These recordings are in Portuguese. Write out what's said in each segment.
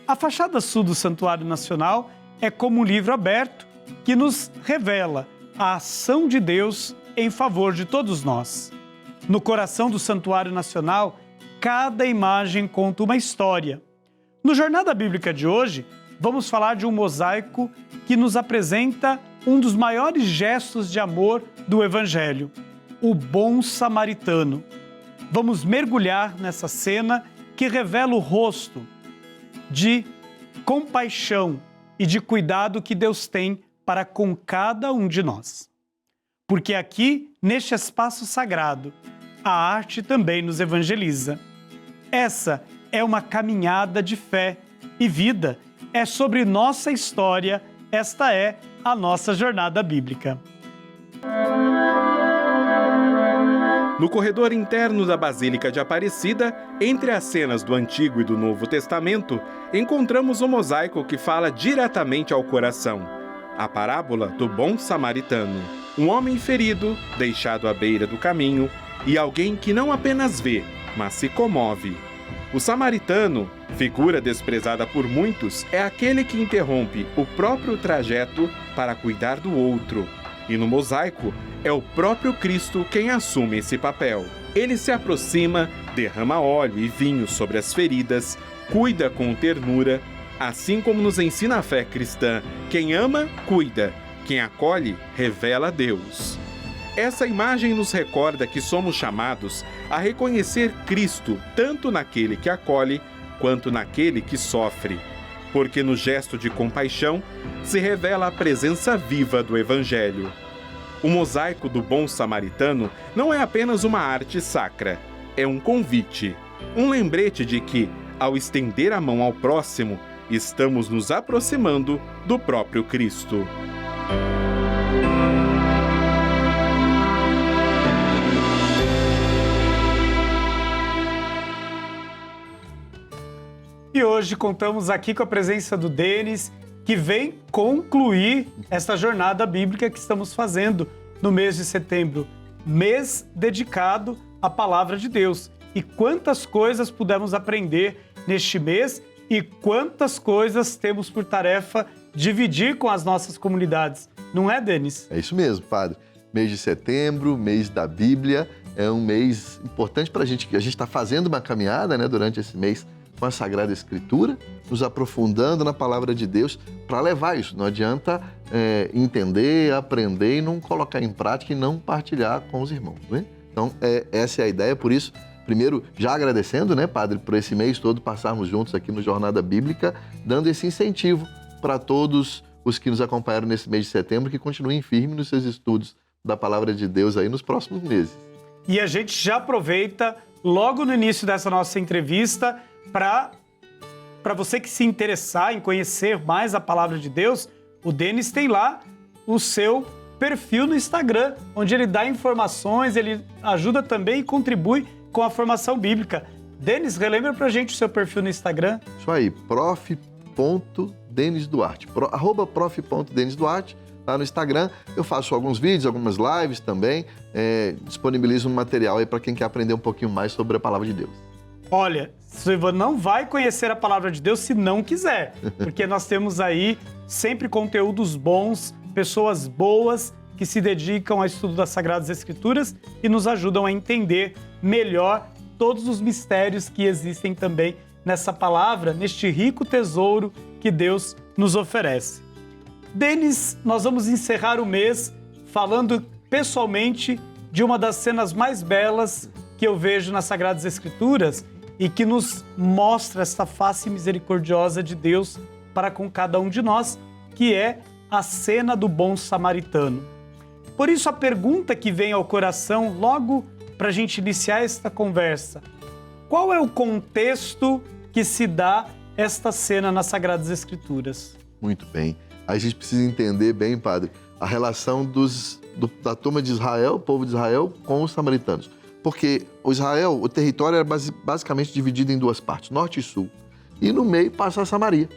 A fachada sul do Santuário Nacional é como um livro aberto que nos revela a ação de Deus em favor de todos nós. No coração do Santuário Nacional, cada imagem conta uma história. No Jornada Bíblica de hoje, vamos falar de um mosaico que nos apresenta um dos maiores gestos de amor do Evangelho, o bom samaritano. Vamos mergulhar nessa cena que revela o rosto de compaixão e de cuidado que Deus tem para com cada um de nós. Porque aqui, neste espaço sagrado, a arte também nos evangeliza. Essa é uma caminhada de fé e vida. É sobre nossa história, esta é a nossa jornada bíblica. No corredor interno da Basílica de Aparecida, entre as cenas do Antigo e do Novo Testamento, encontramos um mosaico que fala diretamente ao coração. A parábola do bom samaritano. Um homem ferido, deixado à beira do caminho, e alguém que não apenas vê, mas se comove. O samaritano, figura desprezada por muitos, é aquele que interrompe o próprio trajeto para cuidar do outro. E no mosaico, é o próprio Cristo quem assume esse papel. Ele se aproxima, derrama óleo e vinho sobre as feridas, cuida com ternura, assim como nos ensina a fé cristã: quem ama, cuida, quem acolhe, revela Deus. Essa imagem nos recorda que somos chamados a reconhecer Cristo tanto naquele que acolhe quanto naquele que sofre, porque no gesto de compaixão se revela a presença viva do Evangelho. O mosaico do bom samaritano não é apenas uma arte sacra, é um convite, um lembrete de que, ao estender a mão ao próximo, estamos nos aproximando do próprio Cristo. E hoje contamos aqui com a presença do Denis, que vem concluir esta jornada bíblica que estamos fazendo no mês de setembro, mês dedicado à Palavra de Deus. E quantas coisas pudemos aprender neste mês e quantas coisas temos por tarefa dividir com as nossas comunidades. Não é, Denis? É isso mesmo, padre. Mês de setembro, mês da Bíblia, é um mês importante para a gente, que a gente está fazendo uma caminhada, né, durante esse mês com a Sagrada Escritura, nos aprofundando na Palavra de Deus para levar isso. Não adianta entender, aprender e não colocar em prática e não partilhar com os irmãos, né? Então, essa é a ideia. Por isso, primeiro, já agradecendo, né, padre, por esse mês todo passarmos juntos aqui no Jornada Bíblica, dando esse incentivo para todos os que nos acompanharam nesse mês de setembro, que continuem firmes nos seus estudos da Palavra de Deus aí nos próximos meses. E a gente já aproveita, logo no início dessa nossa entrevista, para você que se interessar em conhecer mais a Palavra de Deus, o Denis tem lá o seu perfil no Instagram, onde ele dá informações, ele ajuda também e contribui com a formação bíblica. Denis, relembra pra gente o seu perfil no Instagram. Isso aí, prof.denisduarte, @prof.denisduarte, lá no Instagram. Eu faço alguns vídeos, algumas lives também, disponibilizo um material aí para quem quer aprender um pouquinho mais sobre a Palavra de Deus. Olha, você não vai conhecer a Palavra de Deus se não quiser, porque nós temos aí sempre conteúdos bons, pessoas boas que se dedicam ao estudo das Sagradas Escrituras e nos ajudam a entender melhor todos os mistérios que existem também nessa palavra, neste rico tesouro que Deus nos oferece. Denis, nós vamos encerrar o mês falando pessoalmente de uma das cenas mais belas que eu vejo nas Sagradas Escrituras e que nos mostra essa face misericordiosa de Deus para com cada um de nós, que é a cena do bom samaritano. Por isso, a pergunta que vem ao coração logo para a gente iniciar esta conversa: qual é o contexto que se dá esta cena nas Sagradas Escrituras? Muito bem. A gente precisa entender bem, padre, a relação da turma de Israel, o povo de Israel, com os samaritanos. Porque o território era basicamente dividido em duas partes, norte e sul. E no meio passa a Samaria,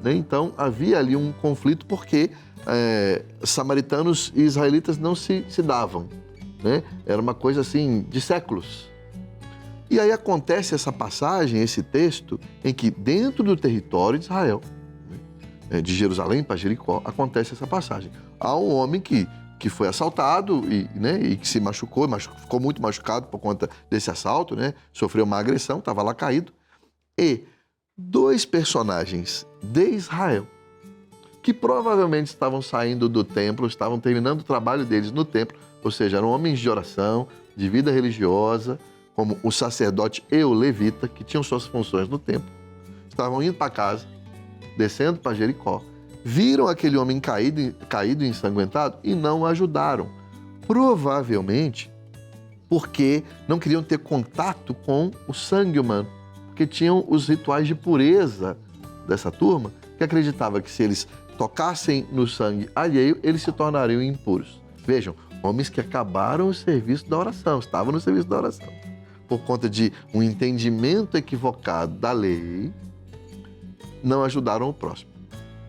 né? Então havia ali um conflito porque samaritanos e israelitas não se davam, né? Era uma coisa assim de séculos. E aí acontece essa passagem, esse texto, em que dentro do território de Israel, de Jerusalém para Jericó, acontece essa passagem. Há um homem que foi assaltado e que se machucou, ficou muito machucado por conta desse assalto, né? Sofreu uma agressão, estava lá caído. E 2 personagens de Israel, que provavelmente estavam saindo do templo, estavam terminando o trabalho deles no templo, ou seja, eram homens de oração, de vida religiosa, como o sacerdote e o levita, que tinham suas funções no templo, estavam indo para casa, descendo para Jericó, viram aquele homem caído e ensanguentado e não o ajudaram. Provavelmente porque não queriam ter contato com o sangue humano, porque tinham os rituais de pureza dessa turma, que acreditava que se eles tocassem no sangue alheio, eles se tornariam impuros. Vejam, homens que acabaram o serviço da oração, estavam no serviço da oração. Por conta de um entendimento equivocado da lei, não ajudaram o próximo.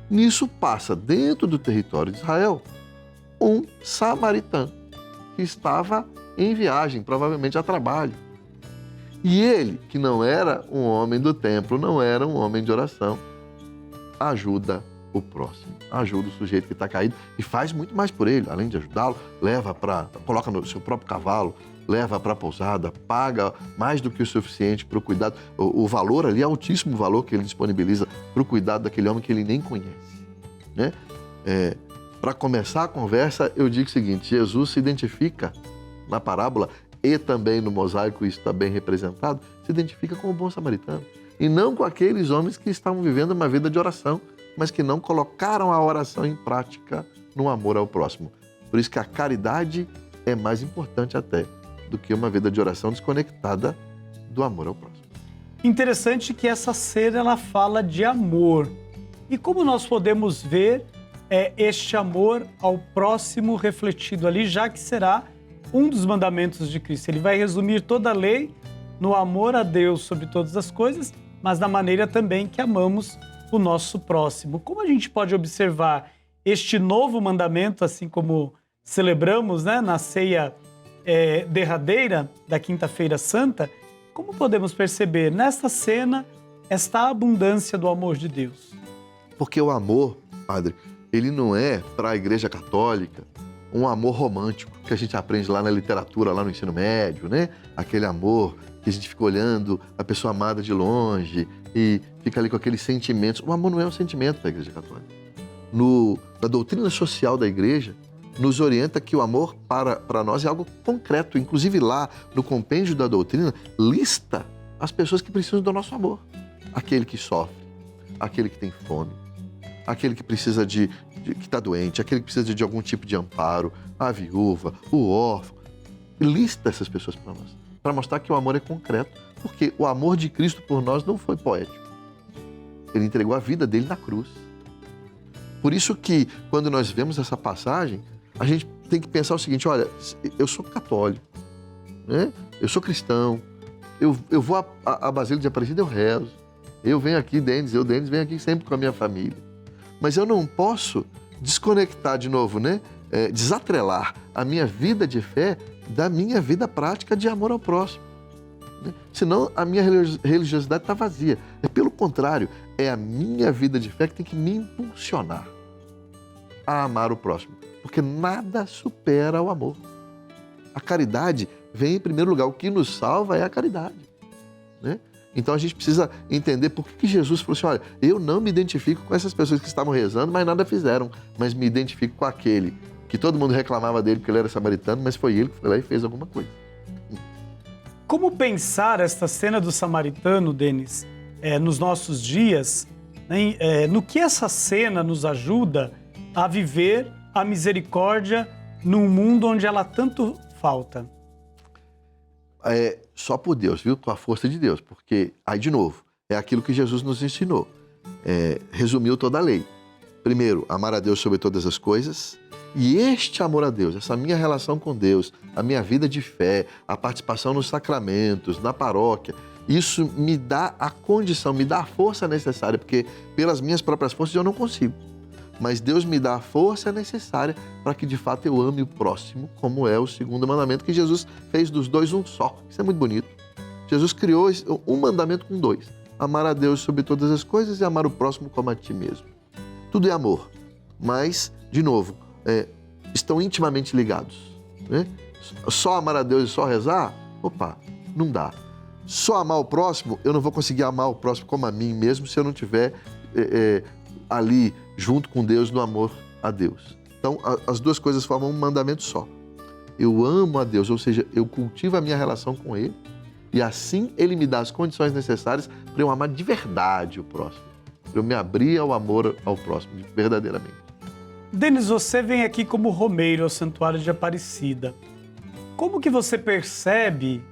Nisso passa, dentro do território de Israel, um samaritano que estava em viagem, provavelmente a trabalho. E ele, que não era um homem do templo, não era um homem de oração, ajuda o próximo, ajuda o sujeito que está caído e faz muito mais por ele. Além de ajudá-lo, coloca no seu próprio cavalo, leva para a pousada, paga mais do que o suficiente para o cuidado. O valor ali é altíssimo, o valor que ele disponibiliza para o cuidado daquele homem que ele nem conhece, né? Para começar a conversa, eu digo o seguinte: Jesus se identifica na parábola e também no mosaico, isso está bem representado, se identifica com o bom samaritano e não com aqueles homens que estavam vivendo uma vida de oração, mas que não colocaram a oração em prática no amor ao próximo. Por isso que a caridade é mais importante até do que uma vida de oração desconectada do amor ao próximo. Interessante que essa cena ela fala de amor. E como nós podemos ver este amor ao próximo refletido ali, já que será um dos mandamentos de Cristo. Ele vai resumir toda a lei no amor a Deus sobre todas as coisas, mas na maneira também que amamos o nosso próximo. Como a gente pode observar este novo mandamento, assim como celebramos, né, na ceia derradeira da Quinta-feira Santa, como podemos perceber nesta cena esta abundância do amor de Deus? Porque o amor, padre, ele não é para a Igreja Católica um amor romântico que a gente aprende lá na literatura, lá no ensino médio, né? Aquele amor que a gente fica olhando a pessoa amada de longe e fica ali com aqueles sentimentos. O amor não é um sentimento para a Igreja Católica. Na doutrina social da Igreja, nos orienta que o amor para nós é algo concreto. Inclusive lá no compêndio da doutrina, lista as pessoas que precisam do nosso amor. Aquele que sofre, aquele que tem fome, aquele que precisa que está doente, aquele que precisa de algum tipo de amparo, a viúva, o órfão. Lista essas pessoas para nós, para mostrar que o amor é concreto, porque o amor de Cristo por nós não foi poético. Ele entregou a vida dele na cruz. Por isso que, quando nós vemos essa passagem, a gente tem que pensar o seguinte: olha, eu sou católico, né? Eu sou cristão, eu vou à Basílica de Aparecida, eu rezo, eu venho aqui, Denis venho aqui sempre com a minha família. Mas eu não posso desconectar de novo, né? Desatrelar a minha vida de fé da minha vida prática de amor ao próximo, né? Senão a minha religiosidade está vazia. Pelo contrário, é a minha vida de fé que tem que me impulsionar a amar o próximo, porque nada supera o amor. A caridade vem em primeiro lugar. O que nos salva é a caridade, né? Então a gente precisa entender por que Jesus falou assim: olha, eu não me identifico com essas pessoas que estavam rezando, mas nada fizeram, mas me identifico com aquele que todo mundo reclamava dele porque ele era samaritano, mas foi ele que foi lá e fez alguma coisa. Como pensar esta cena do samaritano, Denis, nos nossos dias, né? No que essa cena nos ajuda a viver a misericórdia num mundo onde ela tanto falta? Só por Deus, viu? Com a força de Deus, porque, aí de novo, é aquilo que Jesus nos ensinou. Resumiu toda a lei. Primeiro, amar a Deus sobre todas as coisas, e este amor a Deus, essa minha relação com Deus, a minha vida de fé, a participação nos sacramentos, na paróquia, isso me dá a condição, me dá a força necessária, porque pelas minhas próprias forças eu não consigo. Mas Deus me dá a força necessária para que de fato eu ame o próximo, como é o segundo mandamento que Jesus fez dos dois um só. Isso é muito bonito. Jesus criou um mandamento com 2. Amar a Deus sobre todas as coisas e amar o próximo como a ti mesmo. Tudo é amor, mas, de novo, estão intimamente ligados, né? Só amar a Deus e só rezar? Opa, não dá. Só amar o próximo, eu não vou conseguir amar o próximo como a mim mesmo se eu não estiver ali junto com Deus no amor a Deus. Então, as duas coisas formam um mandamento só. Eu amo a Deus, ou seja, eu cultivo a minha relação com Ele e assim Ele me dá as condições necessárias para eu amar de verdade o próximo, para eu me abrir ao amor ao próximo, verdadeiramente. Denis, você vem aqui como romeiro ao Santuário de Aparecida. Como que você percebe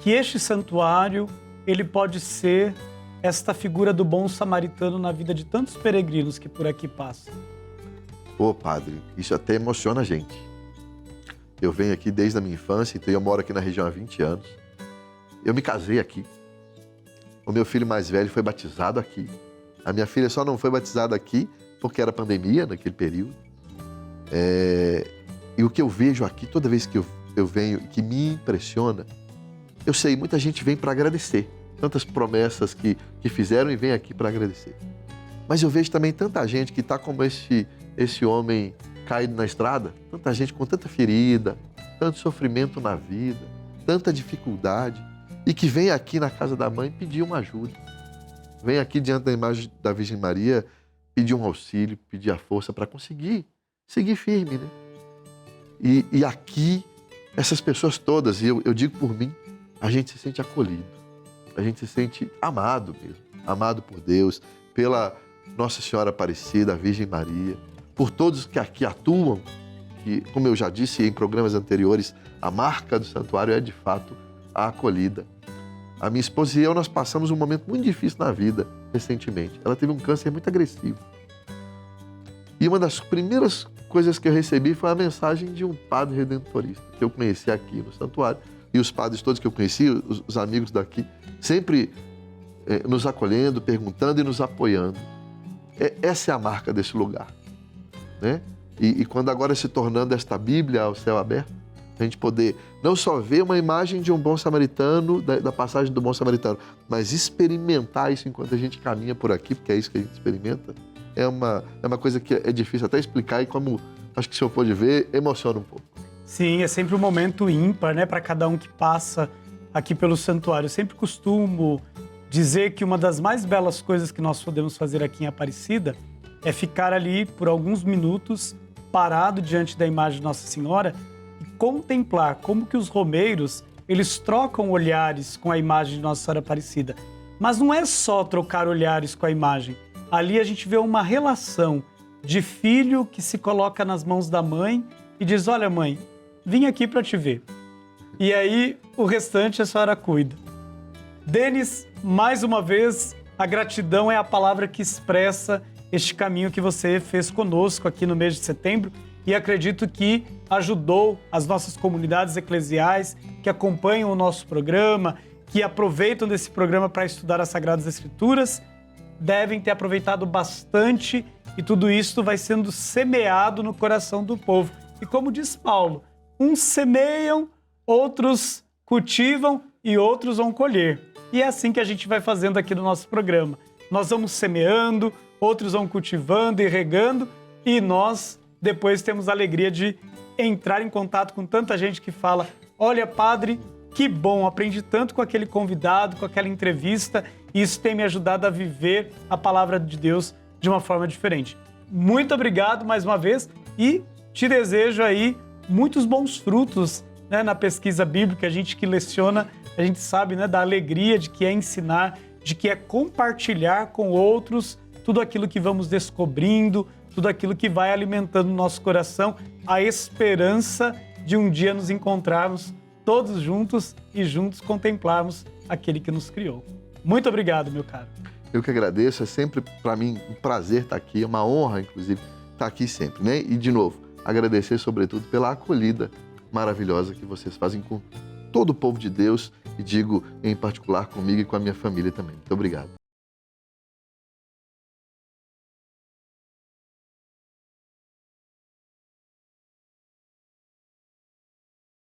que este santuário ele pode ser esta figura do bom samaritano na vida de tantos peregrinos que por aqui passam? Ô, padre, isso até emociona a gente. Eu venho aqui desde a minha infância, então eu moro aqui na região há 20 anos. Eu me casei aqui. O meu filho mais velho foi batizado aqui. A minha filha só não foi batizada aqui porque era pandemia naquele período. E o que eu vejo aqui, toda vez que eu venho, que me impressiona, eu sei, muita gente vem para agradecer. Tantas promessas que fizeram e vem aqui para agradecer. Mas eu vejo também tanta gente que está como esse homem caído na estrada, tanta gente com tanta ferida, tanto sofrimento na vida, tanta dificuldade, e que vem aqui na casa da mãe pedir uma ajuda. Vem aqui diante da imagem da Virgem Maria pedir um auxílio, pedir a força para conseguir seguir firme, né? E aqui, essas pessoas todas, e eu digo por mim, a gente se sente acolhido, a gente se sente amado mesmo, amado por Deus, pela Nossa Senhora Aparecida, a Virgem Maria, por todos que aqui atuam, que, como eu já disse em programas anteriores, a marca do santuário é de fato a acolhida. A minha esposa e eu, nós passamos um momento muito difícil na vida recentemente. Ela teve um câncer muito agressivo. E uma das primeiras coisas que eu recebi foi a mensagem de um padre redentorista, que eu conheci aqui no santuário. E os padres todos que eu conheci, os amigos daqui, sempre nos acolhendo, perguntando e nos apoiando. Essa é a marca desse lugar, né? E quando agora se tornando esta Bíblia ao céu aberto, a gente poder não só ver uma imagem de um bom samaritano, da passagem do bom samaritano, mas experimentar isso enquanto a gente caminha por aqui, porque é isso que a gente experimenta, é uma coisa que é difícil até explicar e, como acho que o senhor pode ver, emociona um pouco. Sim, é sempre um momento ímpar, né, para cada um que passa aqui pelo santuário. Eu sempre costumo dizer que uma das mais belas coisas que nós podemos fazer aqui em Aparecida é ficar ali por alguns minutos parado diante da imagem de Nossa Senhora e contemplar como que os romeiros, eles trocam olhares com a imagem de Nossa Senhora Aparecida. Mas não é só trocar olhares com a imagem. Ali a gente vê uma relação de filho que se coloca nas mãos da mãe e diz: olha, mãe, vim aqui para te ver. E aí o restante a senhora cuida. Denis, mais uma vez, a gratidão é a palavra que expressa este caminho que você fez conosco aqui no mês de setembro, e acredito que ajudou as nossas comunidades eclesiais que acompanham o nosso programa, que aproveitam desse programa para estudar as Sagradas Escrituras, devem ter aproveitado bastante, e tudo isso vai sendo semeado no coração do povo. E como diz Paulo, uns semeiam, outros cultivam e outros vão colher. E é assim que a gente vai fazendo aqui no nosso programa. Nós vamos semeando, outros vão cultivando e regando, e nós depois temos a alegria de entrar em contato com tanta gente que fala: olha, padre, que bom, aprendi tanto com aquele convidado, com aquela entrevista, e isso tem me ajudado a viver a palavra de Deus de uma forma diferente. Muito obrigado mais uma vez e te desejo aí muitos bons frutos, né, na pesquisa bíblica. A gente que leciona, a gente sabe, né, da alegria de que é ensinar, de que é compartilhar com outros tudo aquilo que vamos descobrindo, tudo aquilo que vai alimentando o nosso coração, a esperança de um dia nos encontrarmos todos juntos e juntos contemplarmos aquele que nos criou. Muito obrigado, meu caro. Eu que agradeço, é sempre para mim um prazer estar aqui, é uma honra, inclusive, estar aqui sempre, né? E, de novo, agradecer, sobretudo, pela acolhida maravilhosa que vocês fazem com todo o povo de Deus, e digo, em particular, comigo e com a minha família também. Muito obrigado.